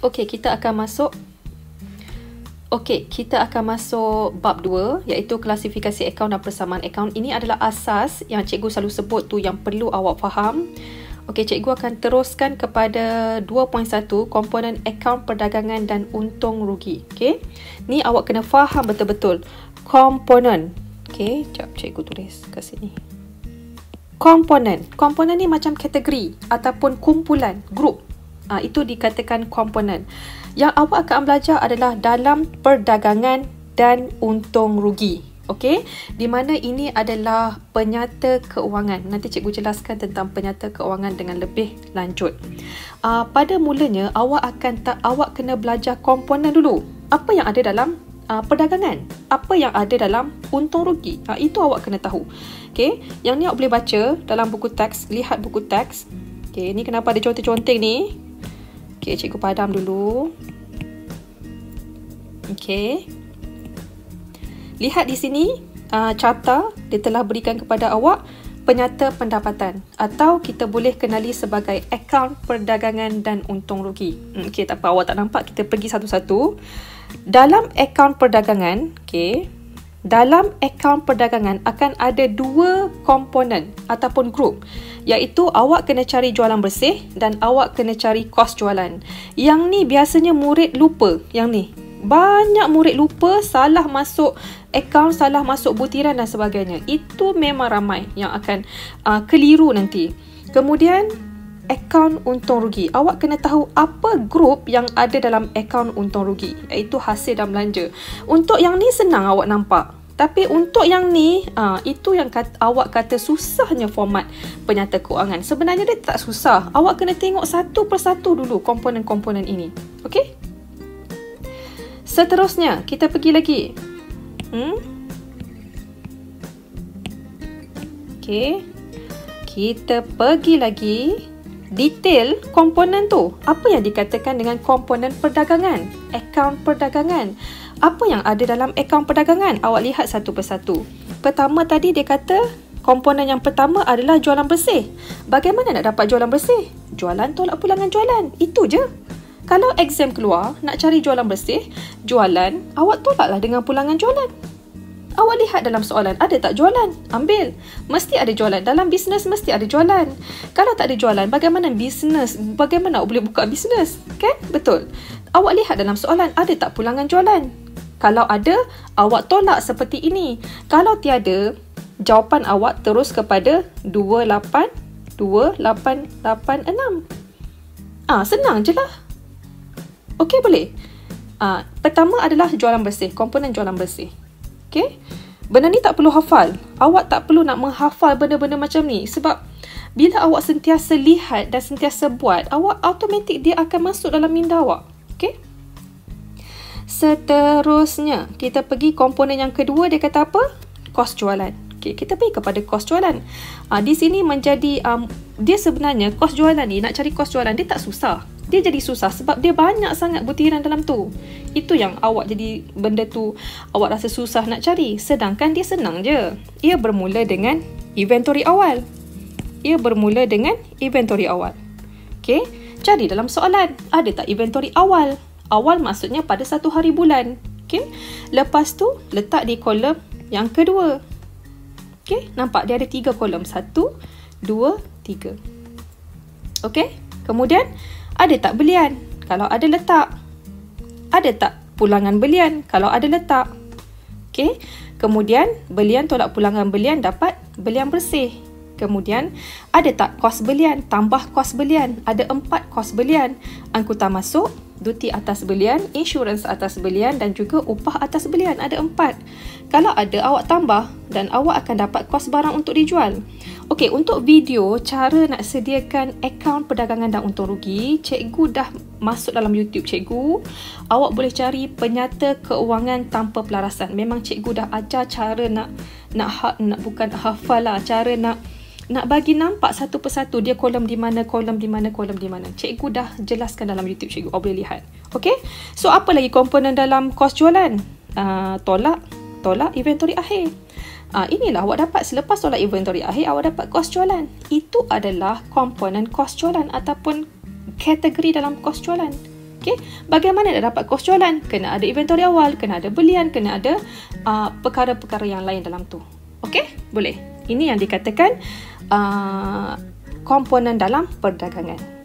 Okey, kita akan masuk bab 2 iaitu klasifikasi akaun dan persamaan akaun. Ini adalah asas yang cikgu selalu sebut tu yang perlu awak faham. Okey, cikgu akan teruskan kepada 2.1 komponen akaun perdagangan dan untung rugi. Okey. Ni awak kena faham betul-betul komponen. Okey, jap cikgu tulis kat sini. Komponen ni macam kategori ataupun kumpulan, grup. Itu dikatakan komponen. Yang awak akan belajar adalah dalam perdagangan dan untung rugi. Okey, di mana ini adalah penyata keuangan. Nanti cikgu jelaskan tentang penyata keuangan dengan lebih lanjut. Pada mulanya awak kena belajar komponen dulu. Apa yang ada dalam perdagangan, apa yang ada dalam untung rugi. Itu awak kena tahu. Okey, yang ni awak boleh baca dalam buku teks, lihat buku teks. Okey, ni kenapa ada conteng-conteng ni? Okey, cikgu padam dulu. Okey. Lihat di sini, carta dia telah berikan kepada awak penyata pendapatan atau kita boleh kenali sebagai akaun perdagangan dan untung rugi. Okey, tak apa awak tak nampak, kita pergi satu-satu. Dalam akaun perdagangan, okey, dalam akaun perdagangan akan ada dua komponen ataupun grup, iaitu awak kena cari jualan bersih dan awak kena cari kos jualan. Yang ni biasanya murid lupa, yang ni. Banyak murid lupa, salah masuk akaun, salah masuk butiran dan sebagainya. Itu memang ramai yang akan keliru nanti. Kemudian akaun untung rugi. Awak kena tahu apa grup yang ada dalam akaun untung rugi, iaitu hasil dan belanja. Untuk yang ni senang awak nampak. Tapi untuk yang ni, itu yang awak kata susahnya format penyata keuangan. Sebenarnya dia tak susah. Awak kena tengok satu persatu dulu komponen-komponen ini. Okey? Seterusnya, kita pergi lagi. Okey. Kita pergi lagi. Detail komponen tu. Apa yang dikatakan dengan komponen perdagangan? Akaun perdagangan. Apa yang ada dalam akaun perdagangan? Awak lihat satu persatu. Pertama tadi dia kata komponen yang pertama adalah jualan bersih. Bagaimana nak dapat jualan bersih? Jualan tolak pulangan jualan. Itu je. Kalau exam keluar, nak cari jualan bersih, jualan, awak tolaklah dengan pulangan jualan. Awak lihat dalam soalan, ada tak jualan? Ambil. Mesti ada jualan. Dalam bisnes mesti ada jualan. Kalau tak ada jualan, bagaimana awak boleh buka bisnes? Kan? Betul. Awak lihat dalam soalan, ada tak pulangan jualan? Kalau ada, awak tolak seperti ini. Kalau tiada, jawapan awak terus kepada 28,2886. Senang je lah. Okey, boleh? Pertama adalah jualan bersih, komponen jualan bersih. Okey? Benda ni tak perlu hafal. Awak tak perlu nak menghafal benda-benda macam ni. Sebab bila awak sentiasa lihat dan sentiasa buat, awak automatik dia akan masuk dalam minda awak. Okey? Seterusnya, kita pergi komponen yang kedua, dia kata apa? Kos jualan. Okey, kita pergi kepada kos jualan. Di sini menjadi, dia sebenarnya kos jualan ni, nak cari kos jualan, dia tak susah. Dia jadi susah sebab dia banyak sangat butiran dalam tu. Itu yang awak jadi benda tu awak rasa susah nak cari. Sedangkan dia senang je. Ia bermula dengan inventory awal. Okey, cari dalam soalan. Ada tak inventory awal? Awal maksudnya pada satu hari bulan. Okey. Lepas tu letak di kolom yang kedua. Okey, nampak dia ada 3 kolom. 1, 2, 3. Okey. Kemudian ada tak belian? Kalau ada, letak. Ada tak pulangan belian? Kalau ada, letak. Okey. Kemudian belian tolak pulangan belian, dapat belian bersih. Kemudian ada tak kos belian? Tambah kos belian. Ada 4 kos belian. Angkutan masuk, duty atas belian, insurans atas belian dan juga upah atas belian. Ada 4. Kalau ada, awak tambah dan awak akan dapat kos barang untuk dijual. Okey, untuk video cara nak sediakan akaun perdagangan dan untung rugi, cikgu dah masuk dalam YouTube cikgu. Awak boleh cari penyata keuangan tanpa pelarasan. Memang cikgu dah ajar cara nak bukan hafal lah, cara nak bagi nampak satu persatu dia kolom di mana. Cikgu dah jelaskan dalam YouTube cikgu. Awak boleh lihat. Okey? So apa lagi komponen dalam kos jualan? Tolak inventory akhir. Inilah awak dapat selepas tolak inventory akhir, awak dapat kos jualan. Itu adalah komponen kos jualan ataupun kategori dalam kos jualan. Okay, bagaimana nak dapat kos jualan? Kena ada inventory awal, kena ada belian, kena ada perkara-perkara yang lain dalam tu. Okay, boleh. Ini yang dikatakan komponen dalam perdagangan.